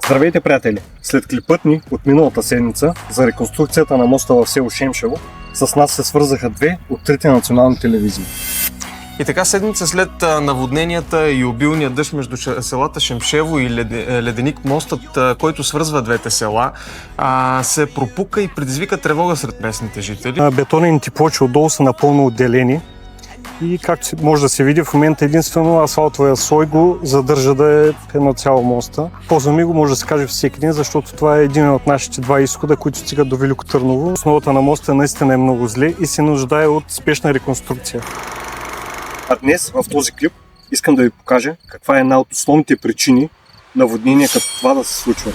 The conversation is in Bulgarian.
Здравейте, приятели! След клипът ни от миналата седмица за реконструкцията на моста в село Шемшево, с нас се свързаха две от трите национални телевизии. И така, седмица след наводненията и обилния дъжд между селата Шемшево и Леденик, мостът, който свързва двете села, се пропука и предизвика тревога сред местните жители. Бетонените плочи отдолу са напълно отделени и както може да се види в момента единствено асфалтовия слой го задържа да е едно цяло моста. Ползваме го, може да се каже всеки ден, защото това е един от нашите два изхода, които стигат до Велико Търново. Основата на моста наистина е много зле и се нуждае от спешна реконструкция. А днес в този клип искам да ви покажа каква е една от основните причини наводнения като това да се случва.